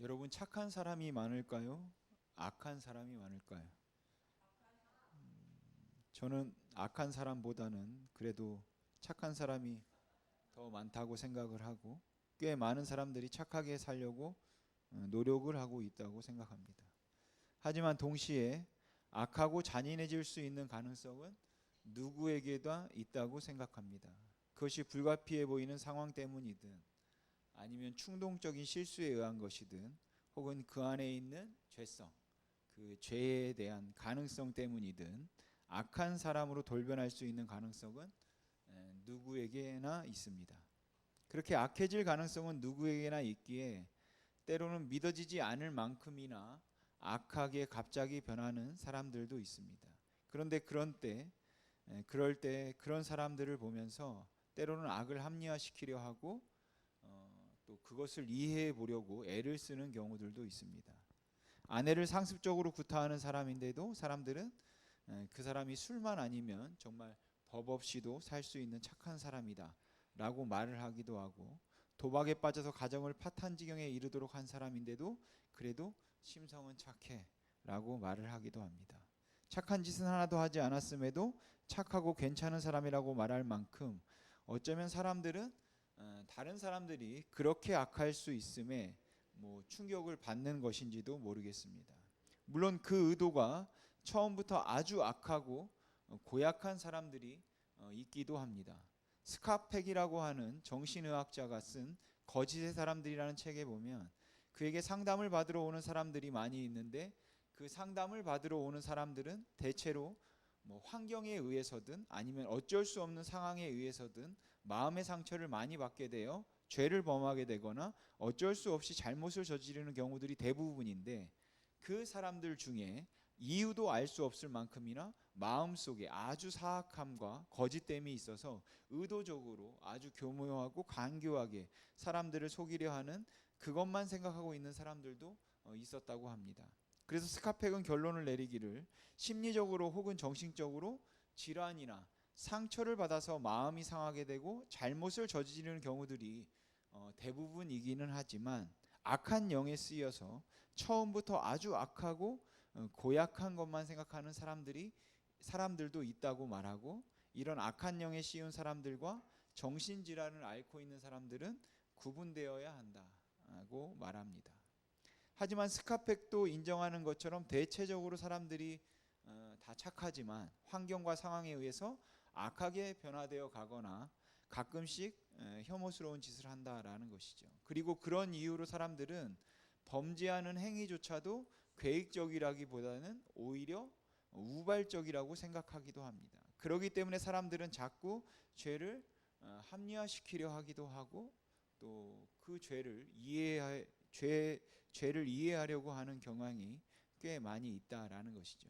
여러분, 착한 사람이 많을까요? 악한 사람이 많을까요? 저는 악한 사람보다는 그래도 착한 사람이 더 많다고 생각을 하고, 꽤 많은 사람들이 착하게 살려고 노력을 하고 있다고 생각합니다. 하지만 동시에 악하고 잔인해질 수 있는 가능성은 누구에게나 있다고 생각합니다. 그것이 불가피해 보이는 상황 때문이든, 아니면 충동적인 실수에 의한 것이든, 혹은 그 안에 있는 죄성, 그 죄에 대한 가능성 때문이든, 악한 사람으로 돌변할 수 있는 가능성은 누구에게나 있습니다. 그렇게 악해질 가능성은 누구에게나 있기에 때로는 믿어지지 않을 만큼이나 악하게 갑자기 변하는 사람들도 있습니다. 그런데 그럴 때 그런 사람들을 보면서 때로는 악을 합리화시키려 하고 또 그것을 이해해 보려고 애를 쓰는 경우들도 있습니다. 아내를 상습적으로 구타하는 사람인데도 사람들은 그 사람이 술만 아니면 정말 법 없이도 살 수 있는 착한 사람이다 라고 말을 하기도 하고, 도박에 빠져서 가정을 파탄 지경에 이르도록 한 사람인데도 그래도 심성은 착해 라고 말을 하기도 합니다. 착한 짓은 하나도 하지 않았음에도 착하고 괜찮은 사람이라고 말할 만큼, 어쩌면 사람들은 다른 사람들이 그렇게 악할 수 있음에 충격을 받는 것인지도 모르겠습니다. 물론 그 의도가 처음부터 아주 악하고 고약한 사람들이 있기도 합니다. 스카펙이라고 하는 정신의학자가 쓴 거짓의 사람들이라는 책에 보면, 그에게 상담을 받으러 오는 사람들이 많이 있는데, 그 상담을 받으러 오는 사람들은 대체로 환경에 의해서든 아니면 어쩔 수 없는 상황에 의해서든 마음의 상처를 많이 받게 되어 죄를 범하게 되거나 어쩔 수 없이 잘못을 저지르는 경우들이 대부분인데, 그 사람들 중에 이유도 알 수 없을 만큼이나 마음속에 아주 사악함과 거짓됨이 있어서 의도적으로 아주 교묘하고 간교하게 사람들을 속이려 하는, 그것만 생각하고 있는 사람들도 있었다고 합니다. 그래서 스카펙은 결론을 내리기를, 심리적으로 혹은 정신적으로 질환이나 상처를 받아서 마음이 상하게 되고 잘못을 저지르는 경우들이 대부분이기는 하지만, 악한 영에 쓰여서 처음부터 아주 악하고 고약한 것만 생각하는 사람들도 있다고 말하고, 이런 악한 영에 씌운 사람들과 정신질환을 앓고 있는 사람들은 구분되어야 한다고 말합니다. 하지만 스카펙도 인정하는 것처럼 대체적으로 사람들이 다 착하지만 환경과 상황에 의해서 악하게 변화되어 가거나 가끔씩 혐오스러운 짓을 한다라는 것이죠. 그리고 그런 이유로 사람들은 범죄하는 행위조차도 계획적이라기보다는 오히려 우발적이라고 생각하기도 합니다. 그렇기 때문에 사람들은 자꾸 죄를 합리화시키려 하기도 하고, 또 그 죄를 이해하려고 하는 경향이 꽤 많이 있다라는 것이죠.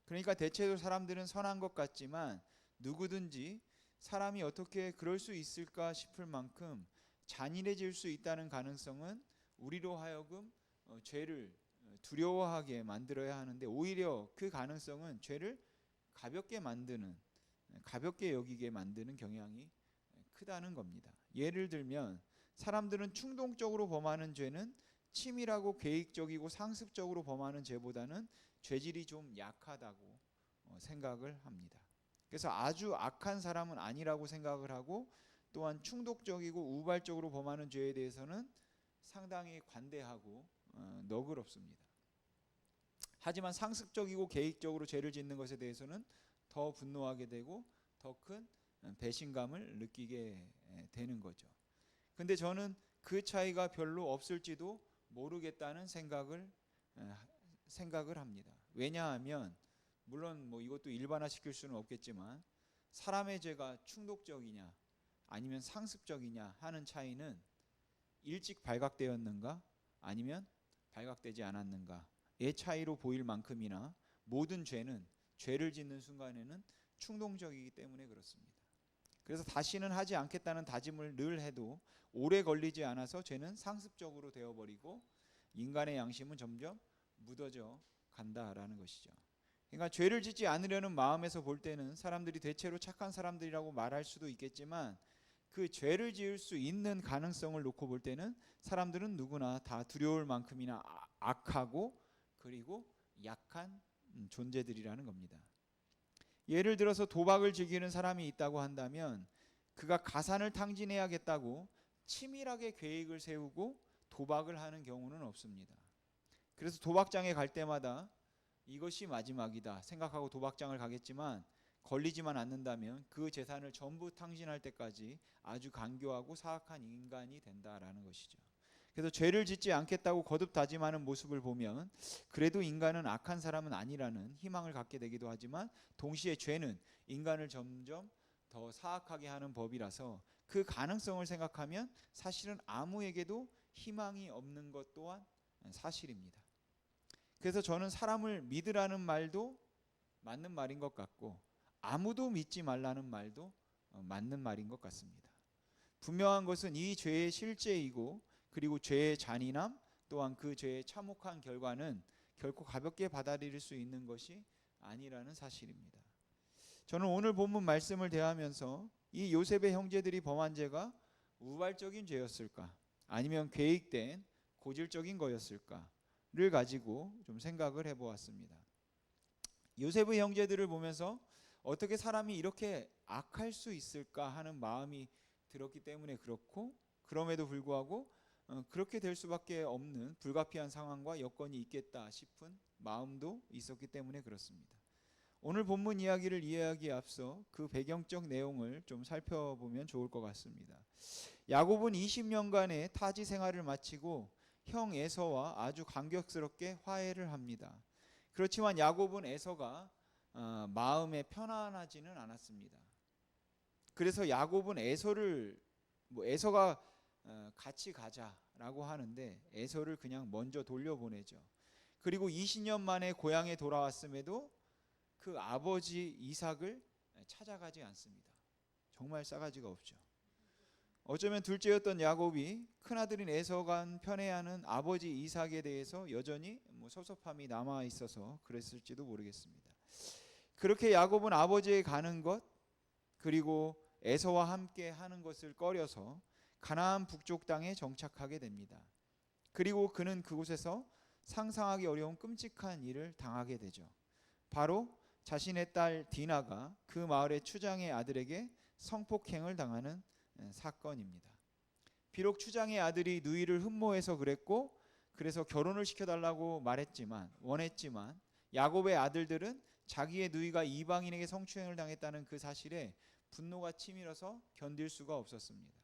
그러니까 대체로 사람들은 선한 것 같지만, 누구든지 사람이 어떻게 그럴 수 있을까 싶을 만큼 잔인해질 수 있다는 가능성은 우리로 하여금 죄를 두려워하게 만들어야 하는데, 오히려 그 가능성은 죄를 가볍게 여기게 만드는 경향이 크다는 겁니다. 예를 들면 사람들은 충동적으로 범하는 죄는 치밀하고 계획적이고 상습적으로 범하는 죄보다는 죄질이 좀 약하다고 생각을 합니다. 그래서 아주 악한 사람은 아니라고 생각을 하고, 또한 충동적이고 우발적으로 범하는 죄에 대해서는 상당히 관대하고 너그럽습니다. 하지만 상습적이고 계획적으로 죄를 짓는 것에 대해서는 더 분노하게 되고 더 큰 배신감을 느끼게 되는 거죠. 근데 저는 그 차이가 별로 없을지도 모르겠다는 생각을 합니다. 왜냐하면 물론 이것도 일반화시킬 수는 없겠지만, 사람의 죄가 충동적이냐 아니면 상습적이냐 하는 차이는 일찍 발각되었는가 아니면 발각되지 않았는가의 차이로 보일 만큼이나, 모든 죄는 죄를 짓는 순간에는 충동적이기 때문에 그렇습니다. 그래서 다시는 하지 않겠다는 다짐을 늘 해도 오래 걸리지 않아서 죄는 상습적으로 되어버리고 인간의 양심은 점점 묻어져 간다라는 것이죠. 그러니까 죄를 짓지 않으려는 마음에서 볼 때는 사람들이 대체로 착한 사람들이라고 말할 수도 있겠지만, 그 죄를 지을 수 있는 가능성을 놓고 볼 때는 사람들은 누구나 다 두려울 만큼이나 악하고 그리고 약한 존재들이라는 겁니다. 예를 들어서 도박을 즐기는 사람이 있다고 한다면 그가 가산을 탕진해야겠다고 치밀하게 계획을 세우고 도박을 하는 경우는 없습니다. 그래서 도박장에 갈 때마다 이것이 마지막이다 생각하고 도박장을 가겠지만 걸리지만 않는다면 그 재산을 전부 탕진할 때까지 아주 간교하고 사악한 인간이 된다라는 것이죠. 그래서 죄를 짓지 않겠다고 거듭 다짐하는 모습을 보면 그래도 인간은 악한 사람은 아니라는 희망을 갖게 되기도 하지만 동시에 죄는 인간을 점점 더 사악하게 하는 법이라서 그 가능성을 생각하면 사실은 아무에게도 희망이 없는 것 또한 사실입니다. 그래서 저는 사람을 믿으라는 말도 맞는 말인 것 같고 아무도 믿지 말라는 말도 맞는 말인 것 같습니다. 분명한 것은 이 죄의 실제이고 그리고 죄의 잔인함 또한 그 죄의 참혹한 결과는 결코 가볍게 받아들일 수 있는 것이 아니라는 사실입니다. 저는 오늘 본문 말씀을 대하면서 이 요셉의 형제들이 범한 죄가 우발적인 죄였을까 아니면 계획된 고질적인 거였을까를 가지고 좀 생각을 해보았습니다. 요셉의 형제들을 보면서 어떻게 사람이 이렇게 악할 수 있을까 하는 마음이 들었기 때문에 그렇고 그럼에도 불구하고 그렇게 될 수밖에 없는 불가피한 상황과 여건이 있겠다 싶은 마음도 있었기 때문에 그렇습니다. 오늘 본문 이야기를 이해하기에 앞서 그 배경적 내용을 좀 살펴보면 좋을 것 같습니다. 야곱은 20년간의 타지 생활을 마치고 형 에서와 아주 감격스럽게 화해를 합니다. 그렇지만 야곱은 에서가 마음에 편안하지는 않았습니다. 그래서 야곱은 에서가 같이 가자라고 하는데 에서를 그냥 먼저 돌려보내죠. 그리고 20년 만에 고향에 돌아왔음에도 그 아버지 이삭을 찾아가지 않습니다. 정말 싸가지가 없죠. 어쩌면 둘째였던 야곱이 큰아들인 에서가 편애하는 아버지 이삭에 대해서 여전히 섭섭함이 남아 있어서 그랬을지도 모르겠습니다. 그렇게 야곱은 아버지의 가는 것 그리고 에서와 함께 하는 것을 꺼려서 가나안 북쪽 땅에 정착하게 됩니다. 그리고 그는 그곳에서 상상하기 어려운 끔찍한 일을 당하게 되죠. 바로 자신의 딸 디나가 그 마을의 추장의 아들에게 성폭행을 당하는 사건입니다. 비록 추장의 아들이 누이를 흠모해서 그랬고 그래서 결혼을 시켜달라고 원했지만 야곱의 아들들은 자기의 누이가 이방인에게 성추행을 당했다는 그 사실에 분노가 치밀어서 견딜 수가 없었습니다.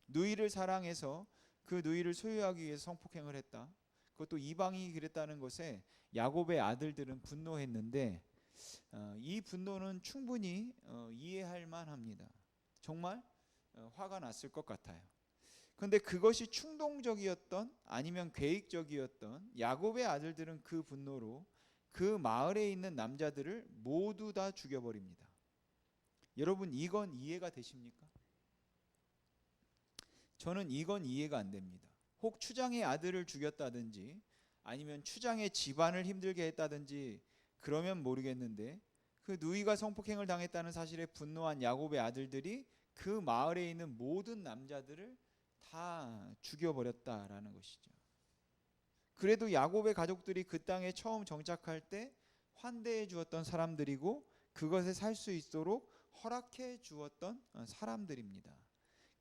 누이를 사랑해서 그 누이를 소유하기 위해서 성폭행을 했다. 그것도 이방인이 그랬다는 것에 야곱의 아들들은 분노했는데 이 분노는 충분히 이해할 만합니다. 정말 화가 났을 것 같아요. 그런데 그것이 충동적이었던 아니면 계획적이었던 야곱의 아들들은 그 분노로 그 마을에 있는 남자들을 모두 다 죽여버립니다. 여러분 이건 이해가 되십니까? 저는 이건 이해가 안 됩니다. 혹 추장의 아들을 죽였다든지 아니면 추장의 집안을 힘들게 했다든지 그러면 모르겠는데 그 누이가 성폭행을 당했다는 사실에 분노한 야곱의 아들들이 그 마을에 있는 모든 남자들을 다 죽여버렸다라는 것이죠. 그래도 야곱의 가족들이 그 땅에 처음 정착할 때 환대해 주었던 사람들이고 그것에 살 수 있도록 허락해 주었던 사람들입니다.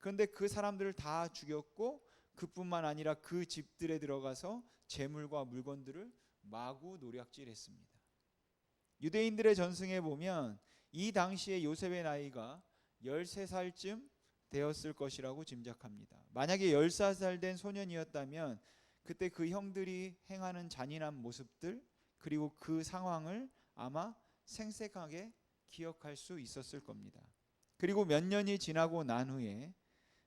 그런데 그 사람들을 다 죽였고 그뿐만 아니라 그 집들에 들어가서 재물과 물건들을 마구 노략질했습니다. 유대인들의 전승에 보면 이 당시에 요셉의 나이가 13살쯤 되었을 것이라고 짐작합니다. 만약에 14살 된 소년이었다면 그때 그 형들이 행하는 잔인한 모습들 그리고 그 상황을 아마 생생하게 기억할 수 있었을 겁니다. 그리고 몇 년이 지나고 난 후에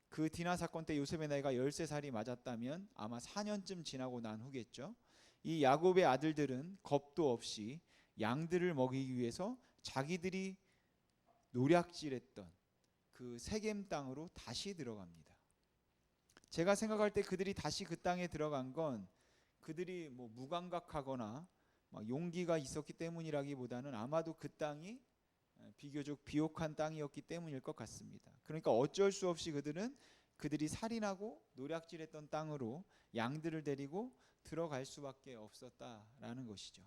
그 디나 사건 때 요셉의 나이가 13살이 맞았다면 아마 4년쯤 지나고 난 후겠죠. 이 야곱의 아들들은 겁도 없이 양들을 먹이기 위해서 자기들이 노략질했던 그 세겜 땅으로 다시 들어갑니다. 제가 생각할 때 그들이 다시 그 땅에 들어간 건 그들이 무감각하거나 용기가 있었기 때문이라기보다는 아마도 그 땅이 비교적 비옥한 땅이었기 때문일 것 같습니다. 그러니까 어쩔 수 없이 그들이 살인하고 노략질했던 땅으로 양들을 데리고 들어갈 수밖에 없었다라는 것이죠.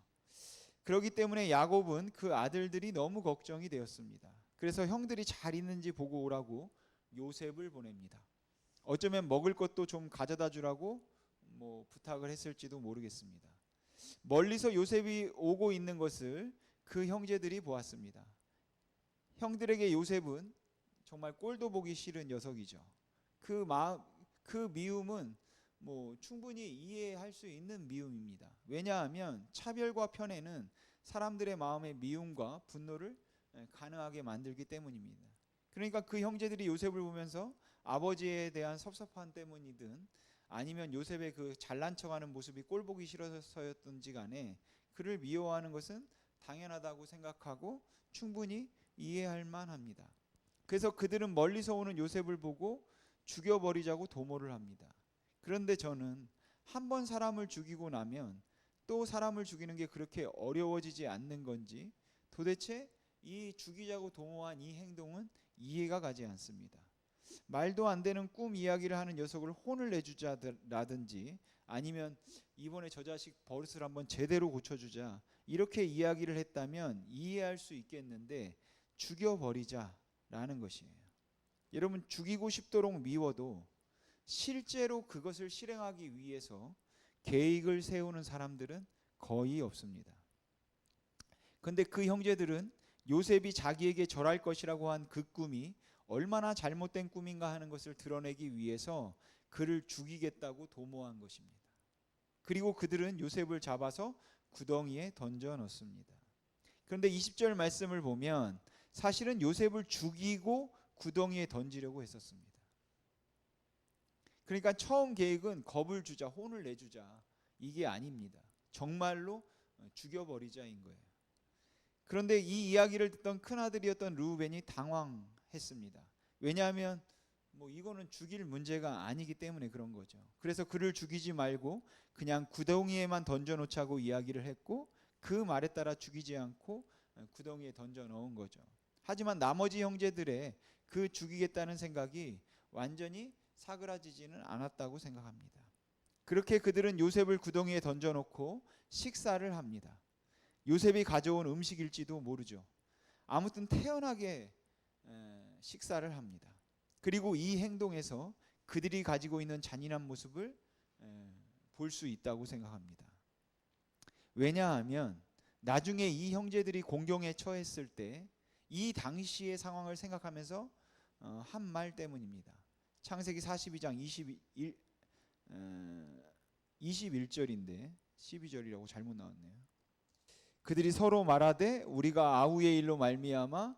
그렇기 때문에 야곱은 그 아들들이 너무 걱정이 되었습니다. 그래서 형들이 잘 있는지 보고 오라고 요셉을 보냅니다. 어쩌면 먹을 것도 좀 가져다 주라고 부탁을 했을지도 모르겠습니다. 멀리서 요셉이 오고 있는 것을 그 형제들이 보았습니다. 형들에게 요셉은 정말 꼴도 보기 싫은 녀석이죠. 그 미움은 충분히 이해할 수 있는 미움입니다. 왜냐하면 차별과 편애는 사람들의 마음의 미움과 분노를 가능하게 만들기 때문입니다. 그러니까 그 형제들이 요셉을 보면서 아버지에 대한 섭섭함 때문이든 아니면 요셉의 그 잘난 척하는 모습이 꼴보기 싫어서였던지 간에 그를 미워하는 것은 당연하다고 생각하고 충분히 이해할 만합니다. 그래서 그들은 멀리서 오는 요셉을 보고 죽여버리자고 도모를 합니다. 그런데 저는 한 번 사람을 죽이고 나면 또 사람을 죽이는 게 그렇게 어려워지지 않는 건지 도대체 이 죽이자고 도모한 이 행동은 이해가 가지 않습니다. 말도 안 되는 꿈 이야기를 하는 녀석을 혼을 내주자라든지 아니면 이번에 저 자식 버릇을 한번 제대로 고쳐주자 이렇게 이야기를 했다면 이해할 수 있겠는데 죽여버리자라는 것이에요. 여러분, 죽이고 싶도록 미워도 실제로 그것을 실행하기 위해서 계획을 세우는 사람들은 거의 없습니다. 그런데 그 형제들은 요셉이 자기에게 절할 것이라고 한 그 꿈이 얼마나 잘못된 꿈인가 하는 것을 드러내기 위해서 그를 죽이겠다고 도모한 것입니다. 그리고 그들은 요셉을 잡아서 구덩이에 던져 넣습니다. 그런데 20절 말씀을 보면 사실은 요셉을 죽이고 구덩이에 던지려고 했었습니다. 그러니까 처음 계획은 겁을 주자, 혼을 내주자 이게 아닙니다. 정말로 죽여버리자인 거예요. 그런데 이 이야기를 듣던 큰아들이었던 르우벤이 당황했습니다. 왜냐하면 이거는 죽일 문제가 아니기 때문에 그런 거죠. 그래서 그를 죽이지 말고 그냥 구덩이에만 던져놓자고 이야기를 했고 그 말에 따라 죽이지 않고 구덩이에 던져 넣은 거죠. 하지만 나머지 형제들의 그 죽이겠다는 생각이 완전히 사그라지지는 않았다고 생각합니다. 그렇게 그들은 요셉을 구덩이에 던져놓고 식사를 합니다. 요셉이 가져온 음식일지도 모르죠. 아무튼 태연하게 식사를 합니다. 그리고 이 행동에서 그들이 가지고 있는 잔인한 모습을 볼 수 있다고 생각합니다. 왜냐하면 나중에 이 형제들이 공경에 처했을 때 이 당시의 상황을 생각하면서 한 말 때문입니다. 창세기 42장 21절인데 12절이라고 잘못 나왔네요. 그들이 서로 말하되 우리가 아우의 일로 말미암아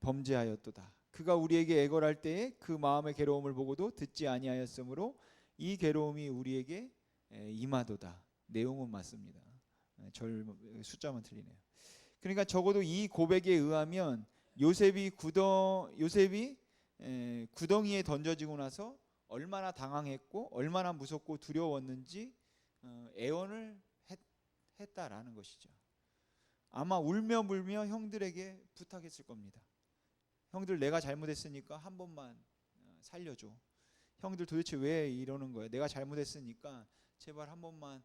범죄하였도다. 그가 우리에게 애걸할 때에 그 마음의 괴로움을 보고도 듣지 아니하였으므로 이 괴로움이 우리에게 임하도다. 내용은 맞습니다. 숫자만 틀리네요. 그러니까 적어도 이 고백에 의하면 요셉이 구덩이에 던져지고 나서 얼마나 당황했고 얼마나 무섭고 두려웠는지 애원을 했다라는 것이죠. 아마 울며 불며 형들에게 부탁했을 겁니다. 형들, 내가 잘못했으니까 한 번만 살려줘. 형들 도대체 왜 이러는 거야? 내가 잘못했으니까 제발 한 번만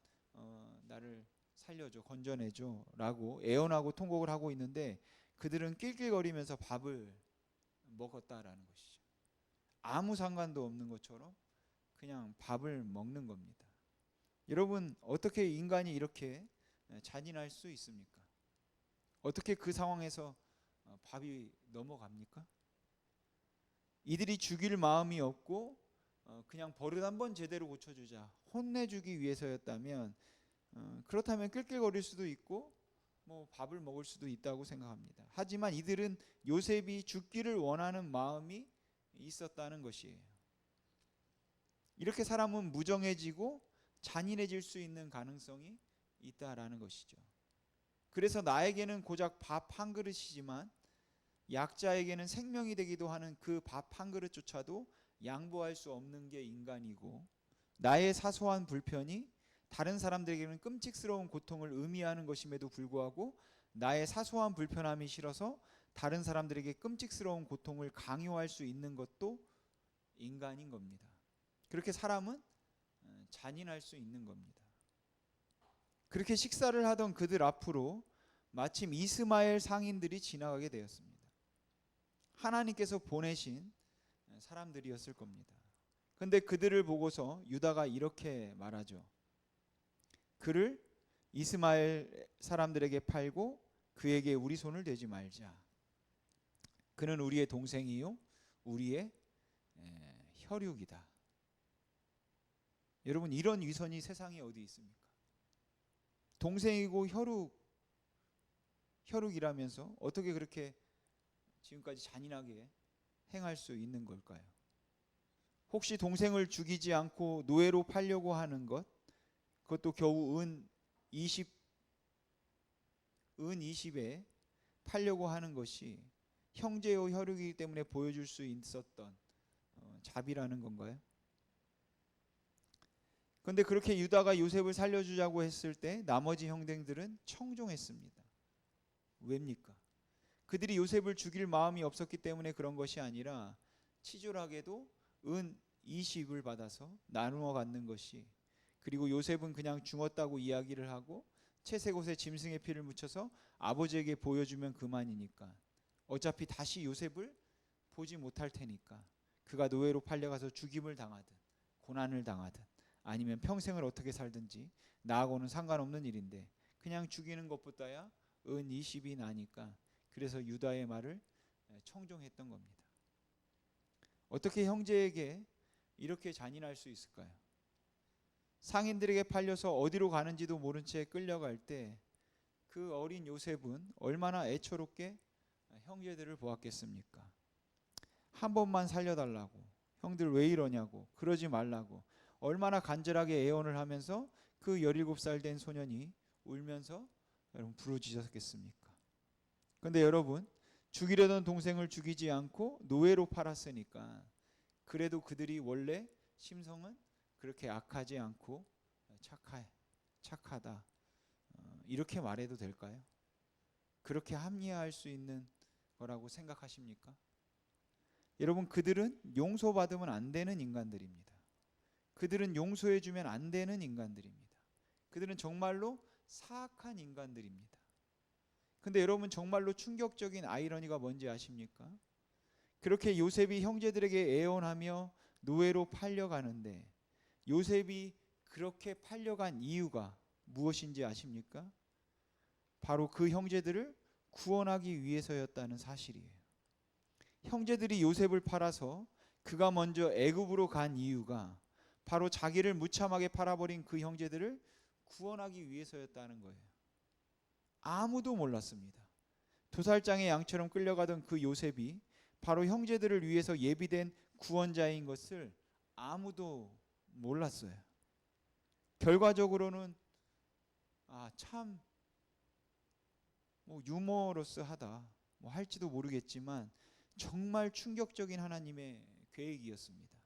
나를 살려줘, 건져내줘 라고 애원하고 통곡을 하고 있는데 그들은 낄낄거리면서 밥을 먹었다라는 것이죠. 아무 상관도 없는 것처럼 그냥 밥을 먹는 겁니다. 여러분, 어떻게 인간이 이렇게 잔인할 수 있습니까? 어떻게 그 상황에서 밥이 넘어갑니까? 이들이 죽일 마음이 없고 그냥 버릇 한번 제대로 고쳐주자, 혼내주기 위해서였다면 그렇다면 낄낄거릴 수도 있고 밥을 먹을 수도 있다고 생각합니다. 하지만 이들은 요셉이 죽기를 원하는 마음이 있었다는 것이에요. 이렇게 사람은 무정해지고 잔인해질 수 있는 가능성이 있다라는 것이죠. 그래서 나에게는 고작 밥 한 그릇이지만 약자에게는 생명이 되기도 하는 그 밥 한 그릇조차도 양보할 수 없는 게 인간이고, 나의 사소한 불편이 다른 사람들에게는 끔찍스러운 고통을 의미하는 것임에도 불구하고 나의 사소한 불편함이 싫어서 다른 사람들에게 끔찍스러운 고통을 강요할 수 있는 것도 인간인 겁니다. 그렇게 사람은 잔인할 수 있는 겁니다. 그렇게 식사를 하던 그들 앞으로 마침 이스마엘 상인들이 지나가게 되었습니다. 하나님께서 보내신 사람들이었을 겁니다. 그런데 그들을 보고서 유다가 이렇게 말하죠. 그를 이스마엘 사람들에게 팔고 그에게 우리 손을 대지 말자. 그는 우리의 동생이요 우리의 혈육이다. 여러분, 이런 위선이 세상에 어디 있습니까? 동생이고 혈육이라면서 어떻게 그렇게 지금까지 잔인하게 행할 수 있는 걸까요? 혹시 동생을 죽이지 않고 노예로 팔려고 하는 것, 그것도 겨우 은 20에 팔려고 하는 것이 형제요 혈육이기 때문에 보여줄 수 있었던 자비라는 건가요? 그런데 그렇게 유다가 요셉을 살려주자고 했을 때 나머지 형제들은 청종했습니다. 왜입니까? 그들이 요셉을 죽일 마음이 없었기 때문에 그런 것이 아니라 치졸하게도 은 20을 받아서 나누어 갖는 것이, 그리고 요셉은 그냥 죽었다고 이야기를 하고 채색 옷에 짐승의 피를 묻혀서 아버지에게 보여주면 그만이니까, 어차피 다시 요셉을 보지 못할 테니까 그가 노예로 팔려가서 죽임을 당하든 고난을 당하든 아니면 평생을 어떻게 살든지 나하고는 상관없는 일인데 그냥 죽이는 것보다야 은 20이 나니까, 그래서 유다의 말을 청종했던 겁니다. 어떻게 형제에게 이렇게 잔인할 수 있을까요? 상인들에게 팔려서 어디로 가는지도 모른 채 끌려갈 때 그 어린 요셉은 얼마나 애처롭게 형제들을 보았겠습니까? 한 번만 살려달라고, 형들 왜 이러냐고, 그러지 말라고 얼마나 간절하게 애원을 하면서 그 17살 된 소년이 울면서 여러분 부르짖었겠습니까? 그런데 여러분, 죽이려던 동생을 죽이지 않고 노예로 팔았으니까 그래도 그들이 원래 심성은 그렇게 악하지 않고 착하다, 이렇게 말해도 될까요? 그렇게 합리화할 수 있는 거라고 생각하십니까? 여러분, 그들은 용서받으면 안 되는 인간들입니다. 그들은 용서해주면 안 되는 인간들입니다. 그들은 정말로 사악한 인간들입니다. 근데 여러분, 정말로 충격적인 아이러니가 뭔지 아십니까? 그렇게 요셉이 형제들에게 애원하며 노예로 팔려가는데 요셉이 그렇게 팔려간 이유가 무엇인지 아십니까? 바로 그 형제들을 구원하기 위해서였다는 사실이에요. 형제들이 요셉을 팔아서 그가 먼저 애굽으로 간 이유가 바로 자기를 무참하게 팔아버린 그 형제들을 구원하기 위해서였다는 거예요. 아무도 몰랐습니다. 도살장의 양처럼 끌려가던 그 요셉이 바로 형제들을 위해서 예비된 구원자인 것을 아무도 몰랐어요. 결과적으로는 참 유머러스하다 할지도 모르겠지만 정말 충격적인 하나님의 계획이었습니다.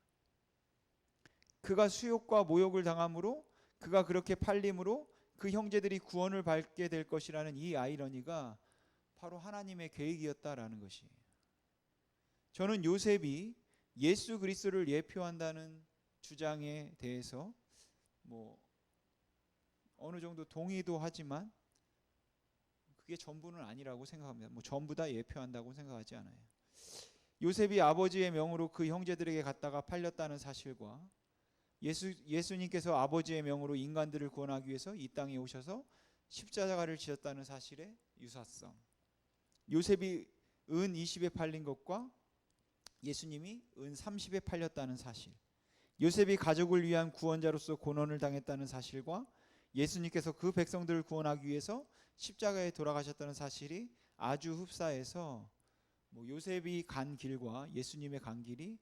그가 수욕과 모욕을 당함으로, 그가 그렇게 팔림으로 그 형제들이 구원을 받게 될 것이라는 이 아이러니가 바로 하나님의 계획이었다라는 것이에요. 저는 요셉이 예수 그리스도를 예표한다는 주장에 대해서 어느 정도 동의도 하지만 그게 전부는 아니라고 생각합니다. 전부 다 예표한다고 생각하지 않아요. 요셉이 아버지의 명으로 그 형제들에게 갖다가 팔렸다는 사실과 예수님께서 아버지의 명으로 인간들을 구원하기 위해서 이 땅에 오셔서 십자가를 지셨다는 사실의 유사성, 요셉이 은 20에 팔린 것과 예수님이 은 30에 팔렸다는 사실, 요셉이 가족을 위한 구원자로서 고난을 당했다는 사실과 예수님께서 그 백성들을 구원하기 위해서 십자가에 돌아가셨다는 사실이 아주 흡사해서 요셉이 간 길과 예수님의 간 길이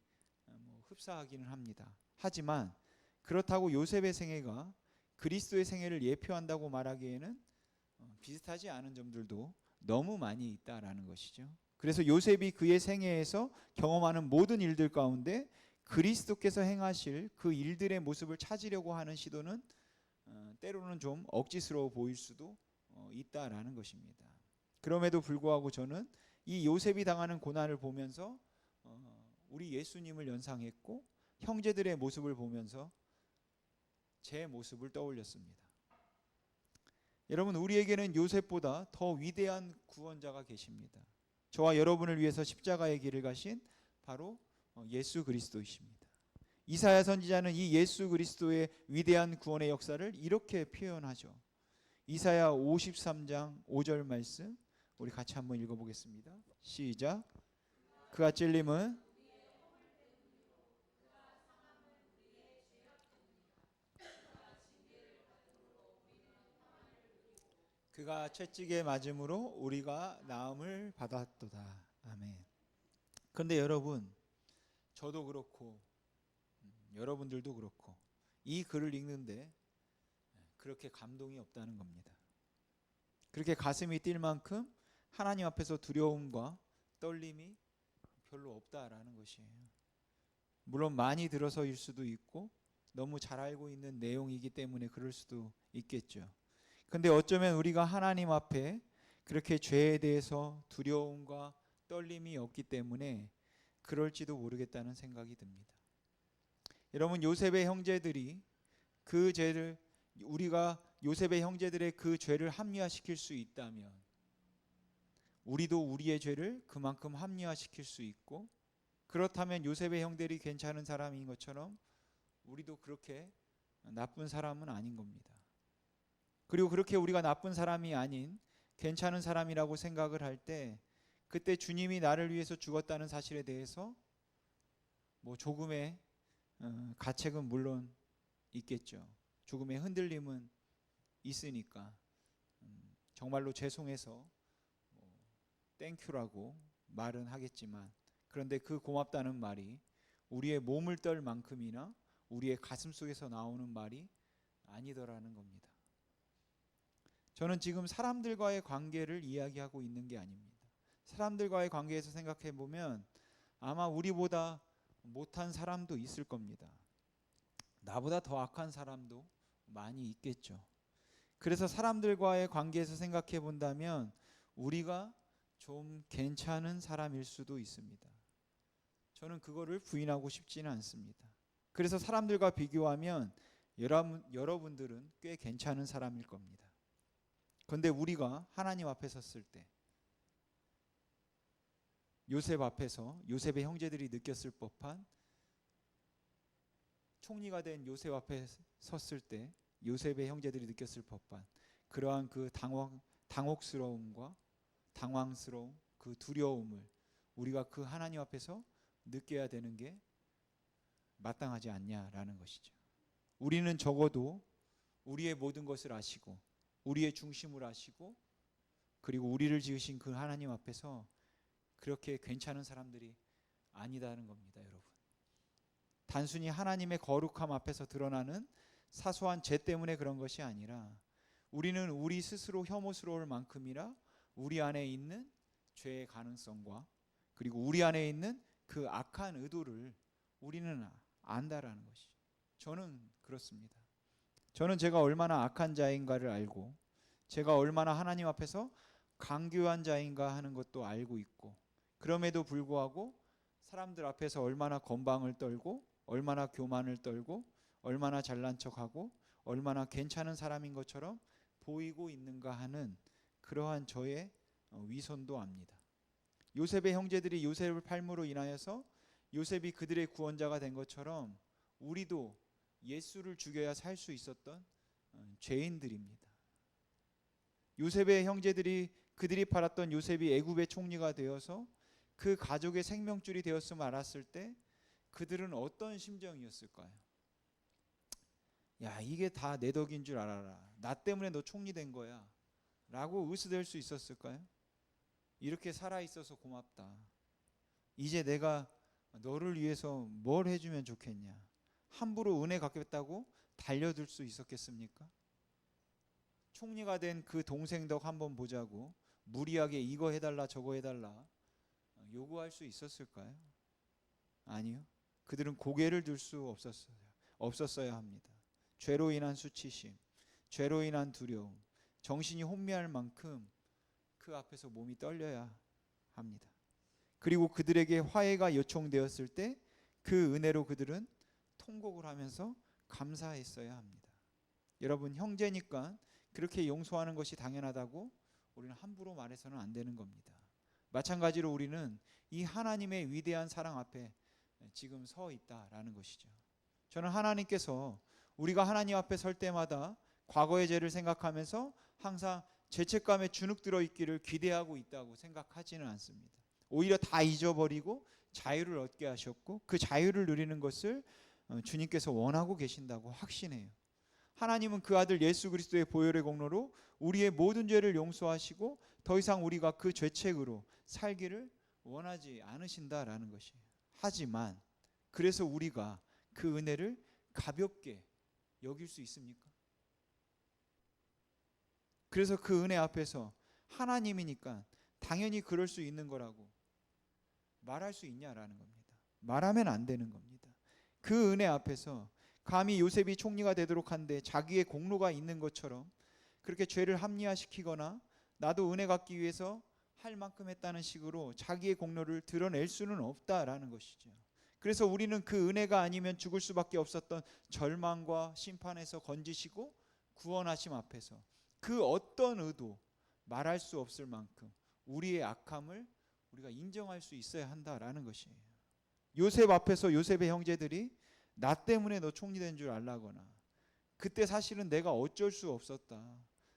흡사하기는 합니다. 하지만 그렇다고 요셉의 생애가 그리스도의 생애를 예표한다고 말하기에는 비슷하지 않은 점들도 너무 많이 있다라는 것이죠. 그래서 요셉이 그의 생애에서 경험하는 모든 일들 가운데 그리스도께서 행하실 그 일들의 모습을 찾으려고 하는 시도는 때로는 좀 억지스러워 보일 수도 있다라는 것입니다. 그럼에도 불구하고 저는 이 요셉이 당하는 고난을 보면서 우리 예수님을 연상했고 형제들의 모습을 보면서 제 모습을 떠올렸습니다. 여러분, 우리에게는 요셉보다 더 위대한 구원자가 계십니다. 저와 여러분을 위해서 십자가의 길을 가신 바로 예수 그리스도이십니다. 이사야 선지자는 이 예수 그리스도의 위대한 구원의 역사를 이렇게 표현하죠. 이사야 53장 5절 말씀 우리 같이 한번 읽어보겠습니다. 시작. 그가 찔림은 그가 채찍에 맞음으로 우리가 나음을 받았도다. 아멘. 그런데 여러분, 저도 그렇고 여러분들도 그렇고 이 글을 읽는데 그렇게 감동이 없다는 겁니다. 그렇게 가슴이 뛸 만큼 하나님 앞에서 두려움과 떨림이 별로 없다라는 것이에요. 물론 많이 들어서일 수도 있고 너무 잘 알고 있는 내용이기 때문에 그럴 수도 있겠죠. 근데 어쩌면 우리가 하나님 앞에 그렇게 죄에 대해서 두려움과 떨림이 없기 때문에 그럴지도 모르겠다는 생각이 듭니다. 여러분, 요셉의 형제들이 그 죄를, 우리가 요셉의 형제들의 그 죄를 합리화시킬 수 있다면 우리도 우리의 죄를 그만큼 합리화시킬 수 있고, 그렇다면 요셉의 형들이 괜찮은 사람인 것처럼 우리도 그렇게 나쁜 사람은 아닌 겁니다. 그리고 그렇게 우리가 나쁜 사람이 아닌 괜찮은 사람이라고 생각을 할 때 그때 주님이 나를 위해서 죽었다는 사실에 대해서 뭐 조금의 가책은 물론 있겠죠. 조금의 흔들림은 있으니까 정말로 죄송해서 땡큐라고 말은 하겠지만, 그런데 그 고맙다는 말이 우리의 몸을 떨 만큼이나 우리의 가슴 속에서 나오는 말이 아니더라는 겁니다. 저는 지금 사람들과의 관계를 이야기하고 있는 게 아닙니다. 사람들과의 관계에서 생각해 보면 아마 우리보다 못한 사람도 있을 겁니다. 나보다 더 악한 사람도 많이 있겠죠. 그래서 사람들과의 관계에서 생각해 본다면 우리가 좀 괜찮은 사람일 수도 있습니다. 저는 그거를 부인하고 싶지는 않습니다. 그래서 사람들과 비교하면 여러분들은 꽤 괜찮은 사람일 겁니다. 그런데 우리가 하나님 앞에 섰을 때, 요셉 앞에서 요셉의 형제들이 느꼈을 법한, 총리가 된 요셉 앞에 섰을 때 요셉의 형제들이 느꼈을 법한 그러한 그 당혹스러움과 당황스러움, 그 두려움을 우리가 그 하나님 앞에서 느껴야 되는 게 마땅하지 않냐라는 것이죠. 우리는 적어도 우리의 모든 것을 아시고 우리의 중심을 아시고 그리고 우리를 지으신 그 하나님 앞에서 그렇게 괜찮은 사람들이 아니다는 겁니다, 여러분. 단순히 하나님의 거룩함 앞에서 드러나는 사소한 죄 때문에 그런 것이 아니라 우리는 우리 스스로 혐오스러울 만큼이나 우리 안에 있는 죄의 가능성과 그리고 우리 안에 있는 그 악한 의도를 우리는 안다라는 것이죠. 저는 그렇습니다. 저는 제가 얼마나 악한 자인가를 알고 제가 얼마나 하나님 앞에서 강교한 자인가 하는 것도 알고 있고, 그럼에도 불구하고 사람들 앞에서 얼마나 건방을 떨고 얼마나 교만을 떨고 얼마나 잘난 척하고 얼마나 괜찮은 사람인 것처럼 보이고 있는가 하는 그러한 저의 위선도 압니다. 요셉의 형제들이 요셉을 팔므로 인하여서 요셉이 그들의 구원자가 된 것처럼 우리도 예수를 죽여야 살 수 있었던 죄인들입니다. 요셉의 형제들이 그들이 팔았던 요셉이 애굽의 총리가 되어서 그 가족의 생명줄이 되었음을 알았을 때 그들은 어떤 심정이었을까요? 야, 이게 다 내 덕인 줄 알아라. 나 때문에 너 총리 된 거야. 라고 으스댈 수 있었을까요? 이렇게 살아있어서 고맙다. 이제 내가 너를 위해서 뭘 해주면 좋겠냐. 함부로 은혜 갚겠다고 달려들 수 있었겠습니까? 총리가 된 그 동생 덕 한번 보자고 무리하게 이거 해달라 저거 해달라 요구할 수 있었을까요? 아니요. 그들은 고개를 들 수 없었어야 합니다. 죄로 인한 수치심, 죄로 인한 두려움, 정신이 혼미할 만큼 그 앞에서 몸이 떨려야 합니다. 그리고 그들에게 화해가 요청되었을 때 그 은혜로 그들은 통곡을 하면서 감사했어야 합니다. 여러분, 형제니까 그렇게 용서하는 것이 당연하다고 우리는 함부로 말해서는 안 되는 겁니다. 마찬가지로 우리는 이 하나님의 위대한 사랑 앞에 지금 서 있다라는 것이죠. 저는 하나님께서 우리가 하나님 앞에 설 때마다 과거의 죄를 생각하면서 항상 죄책감에 주눅 들어 있기를 기대하고 있다고 생각하지는 않습니다. 오히려 다 잊어버리고 자유를 얻게 하셨고 그 자유를 누리는 것을 주님께서 원하고 계신다고 확신해요. 하나님은 그 아들 예수 그리스도의 보혈의 공로로 우리의 모든 죄를 용서하시고 더 이상 우리가 그 죄책으로 살기를 원하지 않으신다라는 것이에요. 하지만 그래서 우리가 그 은혜를 가볍게 여길 수 있습니까? 그래서 그 은혜 앞에서 하나님이니까 당연히 그럴 수 있는 거라고 말할 수 있냐라는 겁니다. 말하면 안 되는 겁니다. 그 은혜 앞에서 감히 요셉이 총리가 되도록 한데 자기의 공로가 있는 것처럼 그렇게 죄를 합리화시키거나 나도 은혜 받기 위해서 할 만큼 했다는 식으로 자기의 공로를 드러낼 수는 없다라는 것이죠. 그래서 우리는 그 은혜가 아니면 죽을 수밖에 없었던 절망과 심판에서 건지시고 구원하심 앞에서 그 어떤 의도 말할 수 없을 만큼 우리의 악함을 우리가 인정할 수 있어야 한다라는 것이에요. 요셉 앞에서 요셉의 형제들이 나 때문에 너 총리 된 줄 알라거나 그때 사실은 내가 어쩔 수 없었다.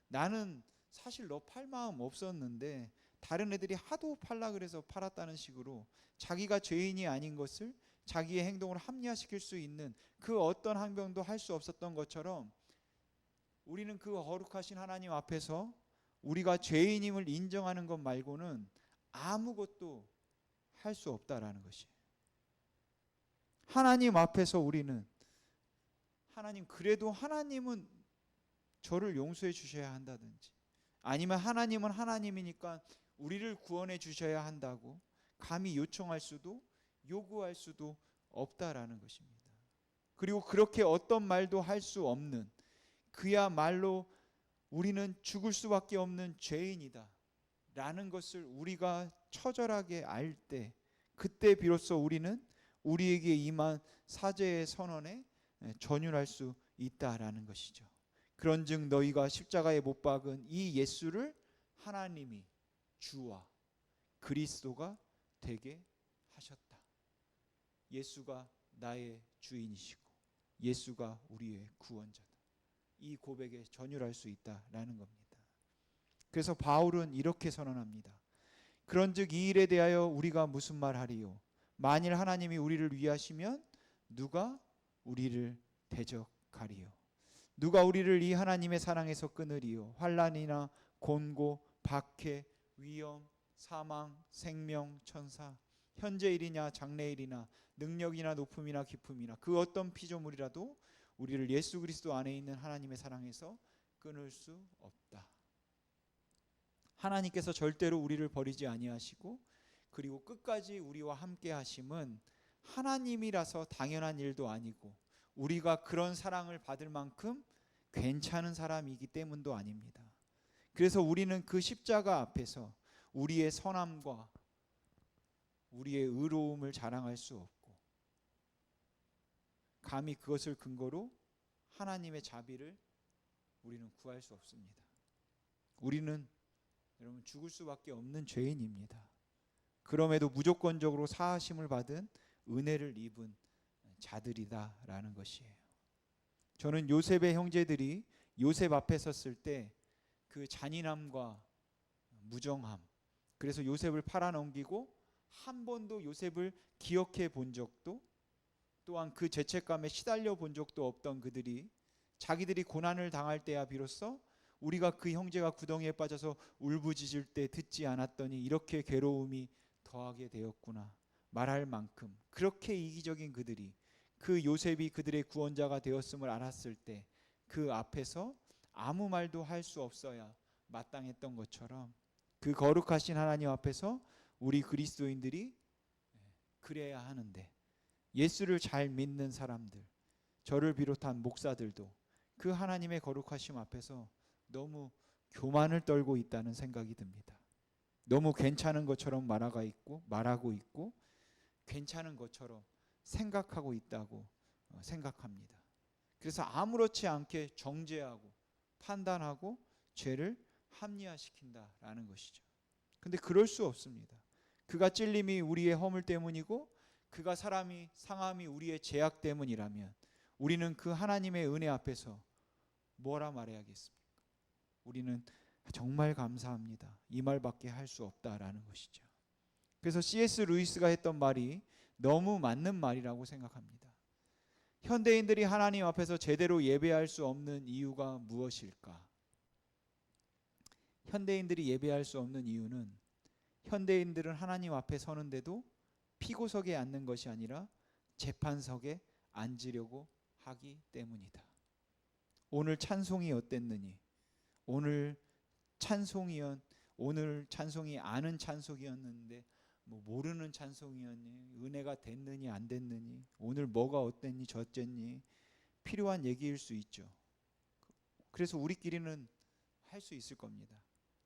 나는 사실 너 팔 마음 없었는데 다른 애들이 하도 팔라 그래서 팔았다는 식으로 자기가 죄인이 아닌 것을 자기의 행동을 합리화시킬 수 있는 그 어떤 항변도 할 수 없었던 것처럼 우리는 그 거룩하신 하나님 앞에서 우리가 죄인임을 인정하는 것 말고는 아무것도 할 수 없다라는 것이에요. 하나님 앞에서 우리는 하나님 그래도 하나님은 저를 용서해 주셔야 한다든지 아니면 하나님은 하나님이니까 우리를 구원해 주셔야 한다고 감히 요청할 수도 요구할 수도 없다라는 것입니다. 그리고 그렇게 어떤 말도 할 수 없는 그야말로 우리는 죽을 수밖에 없는 죄인이다 라는 것을 우리가 처절하게 알 때 그때 비로소 우리는 우리에게 임한 사죄의 선언에 전율할 수 있다라는 것이죠. 그런즉 너희가 십자가에 못 박은 이 예수를 하나님이 주와 그리스도가 되게 하셨다. 예수가 나의 주인이시고 예수가 우리의 구원자다. 이 고백에 전율할 수 있다라는 겁니다. 그래서 바울은 이렇게 선언합니다. 그런즉 이 일에 대하여 우리가 무슨 말하리요? 만일 하나님이 우리를 위하시면 누가 우리를 대적하리요? 누가 우리를 이 하나님의 사랑에서 끊으리요? 환난이나 곤고, 박해, 위험, 사망, 생명, 천사, 현재 일이냐 장래 일이나 능력이나 높음이나 깊음이나 그 어떤 피조물이라도 우리를 예수 그리스도 안에 있는 하나님의 사랑에서 끊을 수 없다. 하나님께서 절대로 우리를 버리지 아니하시고 그리고 끝까지 우리와 함께 하심은 하나님이라서 당연한 일도 아니고 우리가 그런 사랑을 받을 만큼 괜찮은 사람이기 때문도 아닙니다. 그래서 우리는 그 십자가 앞에서 우리의 선함과 우리의 의로움을 자랑할 수 없고 감히 그것을 근거로 하나님의 자비를 우리는 구할 수 없습니다. 우리는 여러분 죽을 수밖에 없는 죄인입니다. 그럼에도 무조건적으로 사하심을 받은 은혜를 입은 자들이다라는 것이에요. 저는 요셉의 형제들이 요셉 앞에 섰을 때 그 잔인함과 무정함, 그래서 요셉을 팔아넘기고 한 번도 요셉을 기억해 본 적도 또한 그 죄책감에 시달려 본 적도 없던 그들이 자기들이 고난을 당할 때야 비로소 우리가 그 형제가 구덩이에 빠져서 울부짖을 때 듣지 않았더니 이렇게 괴로움이 더하게 되었구나 말할 만큼 그렇게 이기적인 그들이 그 요셉이 그들의 구원자가 되었음을 알았을 때 그 앞에서 아무 말도 할 수 없어야 마땅했던 것처럼 그 거룩하신 하나님 앞에서 우리 그리스도인들이 그래야 하는데 예수를 잘 믿는 사람들 저를 비롯한 목사들도 그 하나님의 거룩하심 앞에서 너무 교만을 떨고 있다는 생각이 듭니다. 너무 괜찮은 것처럼 말하고 있고 괜찮은 것처럼 생각하고 있다고 생각합니다. 그래서 아무렇지 않게 정죄하고 판단하고 죄를 합리화시킨다라는 것이죠. 근데 그럴 수 없습니다. 그가 찔림이 우리의 허물 때문이고 그가 상함이 우리의 죄악 때문이라면 우리는 그 하나님의 은혜 앞에서 뭐라 말해야겠습니까? 우리는 정말 감사합니다. 이 말밖에 할 수 없다라는 것이죠. 그래서 C.S. 루이스가 했던 말이 너무 맞는 말이라고 생각합니다. 현대인들이 하나님 앞에서 제대로 예배할 수 없는 이유가 무엇일까? 현대인들이 예배할 수 없는 이유는 현대인들은 하나님 앞에 서는데도 피고석에 앉는 것이 아니라 재판석에 앉으려고 하기 때문이다. 오늘 찬송이 어땠느니? 오늘 찬송이 아는 찬송이었는데 뭐 모르는 찬송이었니? 은혜가 됐느니 안 됐느니? 오늘 뭐가 어땠니 저쨌니? 필요한 얘기일 수 있죠. 그래서 우리끼리는 할 수 있을 겁니다.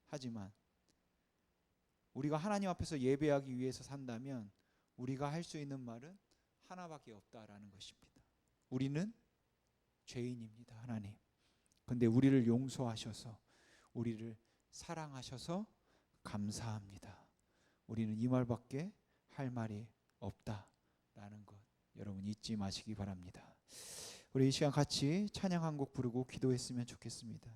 하지만 우리가 하나님 앞에서 예배하기 위해서 산다면 우리가 할 수 있는 말은 하나밖에 없다라는 것입니다. 우리는 죄인입니다. 하나님. 근데 우리를 용서하셔서 우리를 사랑하셔서 감사합니다. 우리는 이 말밖에 할 말이 없다라는 것 여러분 잊지 마시기 바랍니다. 우리 이 시간 같이 찬양 한 곡 부르고 기도했으면 좋겠습니다.